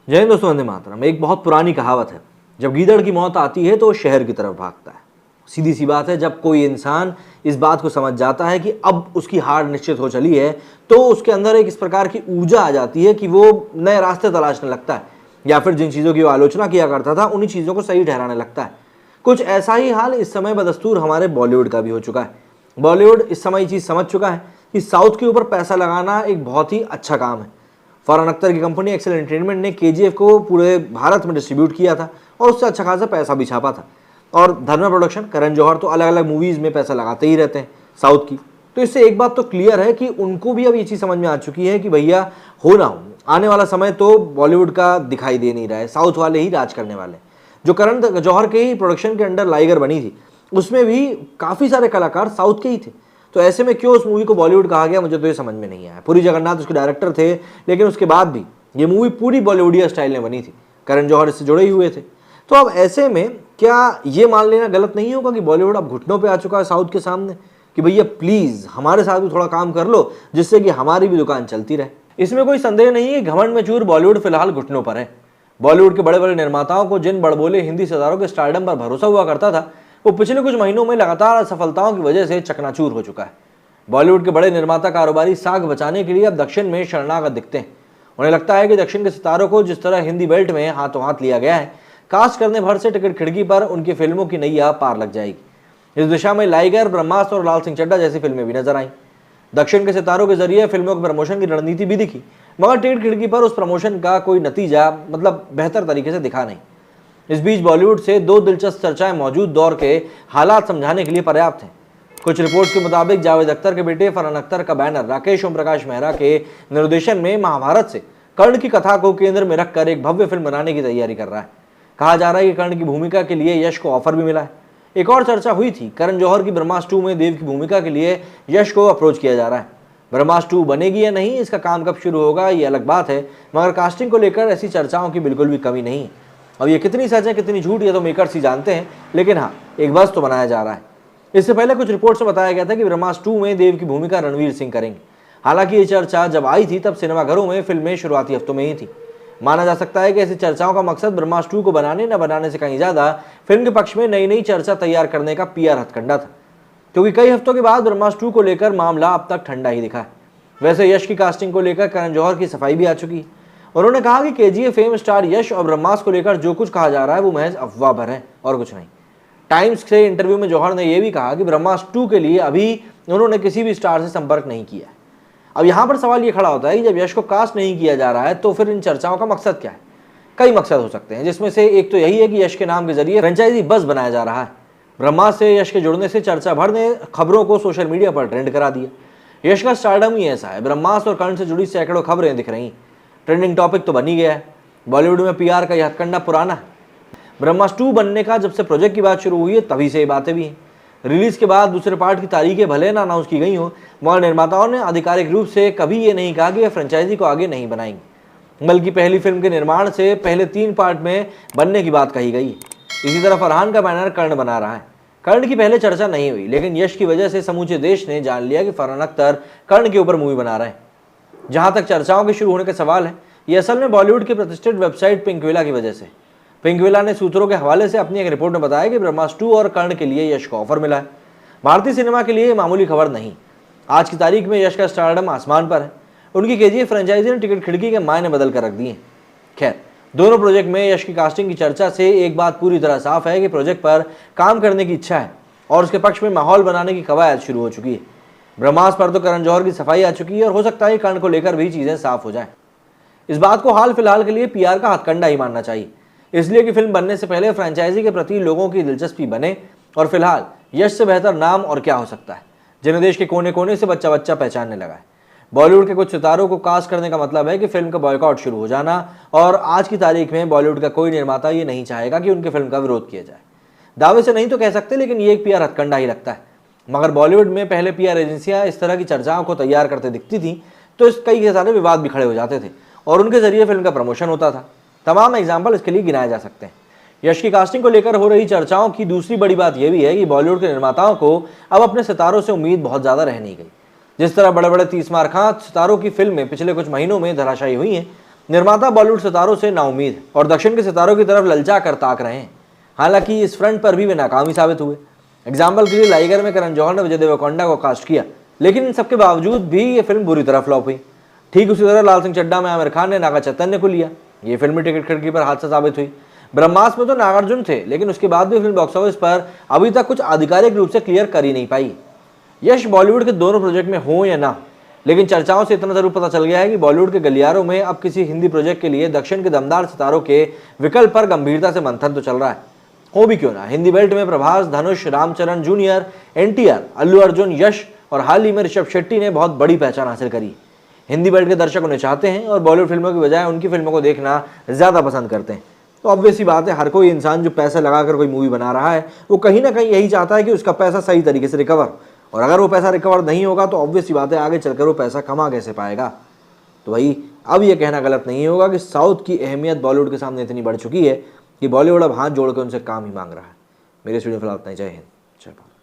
जय हिंद दोस्तों, वंदे मातरम। एक बहुत पुरानी कहावत है, जब गीदड़ की मौत आती है तो शहर की तरफ भागता है। सीधी सी बात है, जब कोई इंसान इस बात को समझ जाता है कि अब उसकी हार निश्चित हो चली है, तो उसके अंदर एक इस प्रकार की ऊर्जा आ जाती है कि वो नए रास्ते तलाशने लगता है, या फिर जिन चीज़ों की वो आलोचना किया करता था उन्हीं चीज़ों को सही ठहराने लगता है। कुछ ऐसा ही हाल इस समय बदस्तूर हमारे बॉलीवुड का भी हो चुका है। बॉलीवुड इस समय ये चीज़ समझ चुका है कि साउथ के ऊपर पैसा लगाना एक बहुत ही अच्छा काम है। फरहान अख्तर की कंपनी एक्सेल एंटरटेनमेंट ने केजीएफ को पूरे भारत में डिस्ट्रीब्यूट किया था और उससे अच्छा खासा पैसा भी छापा था। और धर्मा प्रोडक्शन, करण जौहर तो अलग अलग मूवीज़ में पैसा लगाते ही रहते हैं साउथ की। तो इससे एक बात तो क्लियर है कि उनको भी अब ये चीज़ समझ में आ चुकी है कि भैया हो ना हो, आने वाला समय तो बॉलीवुड का दिखाई दे नहीं रहा है, साउथ वाले ही राज करने वाले। जो करण जौहर के ही प्रोडक्शन के अंडर लाइगर बनी थी, उसमें भी काफ़ी सारे कलाकार साउथ के ही थे। तो ऐसे में क्यों उस मूवी को बॉलीवुड कहा गया, मुझे तो ये समझ में नहीं आया। पुरी जगन्नाथ उसके डायरेक्टर थे, लेकिन उसके बाद भी ये मूवी पूरी बॉलीवुडिया स्टाइल में बनी थी, करण जौहर इससे जुड़े ही हुए थे। तो अब ऐसे में क्या ये मान लेना गलत नहीं होगा कि बॉलीवुड अब घुटनों पे आ चुका है साउथ के सामने, कि भैया प्लीज़ हमारे साथ भी थोड़ा काम कर लो, जिससे कि हमारी भी दुकान चलती रहे। इसमें कोई संदेह नहीं है, घमंड में चूर बॉलीवुड फिलहाल घुटनों पर है। बॉलीवुड के बड़े बड़े निर्माताओं को जिन बड़बोले हिंदी सितारों के स्टारडम पर भरोसा हुआ करता था, वो पिछले कुछ महीनों में लगातार असफलताओं की वजह से चकनाचूर हो चुका है। बॉलीवुड के बड़े निर्माता कारोबारी साख बचाने के लिए अब दक्षिण में शरणागत दिखते हैं। उन्हें लगता है कि दक्षिण के सितारों को जिस तरह हिंदी बेल्ट में हाथों हाथ लिया गया है, कास्ट करने भर से टिकट खिड़की पर उनकी फिल्मों की नैया पार लग जाएगी। इस दिशा में लाइगर, ब्रह्मास्त्र और लाल सिंह चड्ढा जैसी फिल्में भी नजर आईं। दक्षिण के सितारों के जरिए फिल्मों के प्रमोशन की रणनीति भी दिखी, मगर टिकट खिड़की पर उस प्रमोशन का कोई नतीजा बेहतर तरीके से दिखा नहीं। इस बीच बॉलीवुड से दो दिलचस्प चर्चाएं मौजूद दौर के हालात समझाने के लिए पर्याप्त हैं। कुछ रिपोर्ट्स के मुताबिक जावेद अख्तर के बेटे फरहान अख्तर का बैनर राकेश ओम प्रकाश मेहरा के निर्देशन में महाभारत से कर्ण की कथा को केंद्र में रखकर एक भव्य फिल्म बनाने की तैयारी कर रहा है। कहा जा रहा है कि कर्ण की भूमिका के लिए यश को ऑफर भी मिला है। एक और चर्चा हुई थी, करण जौहर की ब्रह्मास्त्र 2 में देव की भूमिका के लिए यश को अप्रोच किया जा रहा है। ब्रह्मास्त्र 2 बनेगी या नहीं, इसका काम कब शुरू होगा ये अलग बात है, मगर कास्टिंग को लेकर ऐसी चर्चाओं की बिल्कुल भी कमी नहीं है। अब ये कितनी सच है कितनी झूठ ये तो मेकर्स ही जानते हैं, लेकिन हाँ, एक बस तो बनाया जा रहा है। इससे पहले कुछ रिपोर्ट्स में बताया गया था कि ब्रह्मास्त्र 2 में देव की भूमिका रणवीर सिंह करेंगे। हालांकि ये चर्चा जब आई थी तब सिनेमाघरों में फिल्में शुरुआती हफ्तों में ही थी। माना जा सकता है कि ऐसी चर्चाओं का मकसद ब्रह्मास्त्र 2 को बनाने न बनाने से कहीं ज्यादा फिल्म के पक्ष में नई नई चर्चा तैयार करने का पीआर हथकंडा था, क्योंकि कई हफ्तों के बाद ब्रह्मास्त्र 2 को लेकर मामला अब तक ठंडा ही दिखा है। वैसे यश की कास्टिंग को लेकर करण जौहर की सफाई भी आ चुकी है। उन्होंने कहा कि केजीएफ फेम स्टार यश और ब्रह्मास्त्र को लेकर जो कुछ कहा जा रहा है वो महज अफवाह भर है और कुछ नहीं। टाइम्स से इंटरव्यू में जौहर ने यह भी कहा कि ब्रह्मास्त्र 2 के लिए अभी उन्होंने किसी भी स्टार से संपर्क नहीं किया है। अब यहाँ पर सवाल ये खड़ा होता है कि जब यश को कास्ट नहीं किया जा रहा है तो फिर इन चर्चाओं का मकसद क्या है। कई मकसद हो सकते हैं, जिसमें से एक तो यही है कि यश के नाम के जरिए फ्रेंचाइजी बस बनाया जा रहा है। ब्रह्मास्त्र से यश के जुड़ने से चर्चा भर ने खबरों को सोशल मीडिया पर ट्रेंड करा दिया। यश का स्टारडम ही ऐसा है, ब्रह्मास्त्र और कर्ण से जुड़ी सैकड़ों खबरें दिख रही, ट्रेंडिंग टॉपिक तो बन ही गया है। बॉलीवुड में पीआर का यह हथकंडा पुराना है। ब्रह्मास्त्र 2 बनने का जब से प्रोजेक्ट की बात शुरू हुई है तभी से ये बातें भी हैं। रिलीज के बाद दूसरे पार्ट की तारीखें भले ना अनाउंस की गई हो, मगर निर्माताओं ने आधिकारिक रूप से कभी ये नहीं कहा कि यह फ्रेंचाइजी को आगे नहीं बनाएंगे, बल्कि पहली फिल्म के निर्माण से पहले 3 पार्ट में बनने की बात कही गई है। इसी तरह फरहान का बैनर कर्ण बना रहा है। कर्ण की पहले चर्चा नहीं हुई, लेकिन यश की वजह से समूचे देश ने जान लिया कि फरहान अख्तर कर्ण के ऊपर मूवी बना रहे हैं। जहां तक चर्चाओं के शुरू होने का सवाल है, ये असल में बॉलीवुड की प्रतिष्ठित वेबसाइट पिंकविला की वजह से। पिंकविला ने सूत्रों के हवाले से अपनी एक रिपोर्ट में बताया कि ब्रह्मास्त्र 2 और कर्ण के लिए यश को ऑफर मिला है। भारतीय सिनेमा के लिए मामूली खबर नहीं। आज की तारीख में यश का स्टारडम आसमान पर है। उनकी केजीएफ फ्रेंचाइजी ने टिकट खिड़की के मायने बदल कर रख दिए। खैर, दोनों प्रोजेक्ट में यश की कास्टिंग की चर्चा से एक बात पूरी तरह साफ है कि प्रोजेक्ट पर काम करने की इच्छा है और उसके पक्ष में माहौल बनाने की कवायद शुरू हो चुकी है। ब्रह्मास्त्र पर तो करण जौहर की सफाई आ चुकी है और हो सकता है कर्ण को लेकर भी चीजें साफ हो जाए। इस बात को हाल फिलहाल के लिए पीआर का हथकंडा ही मानना चाहिए, इसलिए कि फिल्म बनने से पहले फ्रेंचाइजी के प्रति लोगों की दिलचस्पी बने। और फिलहाल यश से बेहतर नाम और क्या हो सकता है, जिन्हें देश के कोने कोने से बच्चा बच्चा पहचानने लगा है। बॉलीवुड के कुछ सितारों को कास्ट करने का मतलब है कि फिल्म का बॉयकॉट शुरू हो जाना, और आज की तारीख में बॉलीवुड का कोई निर्माता ये नहीं चाहेगा कि उनकी फिल्म का विरोध किया जाए। दावे से नहीं तो कह सकते, लेकिन ये एक पीआर हथकंडा ही लगता है। मगर बॉलीवुड में पहले पीआर एजेंसियां इस तरह की चर्चाओं को तैयार करते दिखती थी तो इस कई सारे विवाद भी खड़े हो जाते थे और उनके जरिए फिल्म का प्रमोशन होता था। तमाम एग्जाम्पल इसके लिए गिनाए जा सकते हैं। यश की कास्टिंग को लेकर हो रही चर्चाओं की दूसरी बड़ी बात यह भी है कि बॉलीवुड के निर्माताओं को अब अपने सितारों से उम्मीद बहुत ज्यादा रह नहीं गई। जिस तरह बड़े बड़े 30 मार खां सितारों की फिल्में पिछले कुछ महीनों में धराशायी हुई हैं, निर्माता बॉलीवुड सितारों से नाउम्मीद है और दक्षिण के सितारों की तरफ ललचा कर ताक रहे हैं। हालांकि इस फ्रंट पर भी वे नाकामी साबित हुए। एग्जाम्पल के लिए लाइगर में करण जौहर ने विजय देवरकोंडा को कास्ट किया, लेकिन इन सबके बावजूद भी ये फिल्म बुरी तरह फ्लॉप हुई। ठीक उसी तरह लाल सिंह चड्ढा में आमिर खान ने नागा चैतन्य को लिया, ये फिल्मी टिकट खिड़की पर हादसा साबित हुई। ब्रह्मास्त्र में तो नागार्जुन थे, लेकिन उसके बाद भी फिल्म बॉक्स ऑफिस पर अभी तक कुछ आधिकारिक रूप से क्लियर कर ही नहीं पाई। यश बॉलीवुड के दोनों प्रोजेक्ट में हो या ना, लेकिन चर्चाओं से इतना जरूर पता चल गया है कि बॉलीवुड के गलियारों में अब किसी हिंदी प्रोजेक्ट के लिए दक्षिण के दमदार सितारों के विकल्प पर गंभीरता से मंथन तो चल रहा है। हो भी क्यों ना, हिंदी बेल्ट में प्रभास, धनुष, रामचरण जूनियर, एनटीआर, अल्लू अर्जुन, यश और हाल ही में ऋषभ शेट्टी ने बहुत बड़ी पहचान हासिल करी। हिंदी बेल्ट के दर्शक उन्हें चाहते हैं और बॉलीवुड फिल्मों की बजाय उनकी फिल्मों को देखना ज़्यादा पसंद करते हैं। तो ऑब्वियस सी बात है, हर कोई इंसान जो पैसा लगाकर कोई मूवी बना रहा है वो कहीं ना कहीं यही चाहता है कि उसका पैसा सही तरीके से रिकवर, और अगर वो पैसा रिकवर नहीं होगा तो ऑब्वियस सी बात है आगे चलकर वो पैसा कमा कैसे पाएगा। तो भाई अब ये कहना गलत नहीं होगा कि साउथ की अहमियत बॉलीवुड के सामने इतनी बढ़ चुकी है कि बॉलीवुड अब हाथ जोड़ के उनसे काम ही मांग रहा है। मेरे स्टूडियो फिलहाल इतना ही। जय हिंद, जय भारत।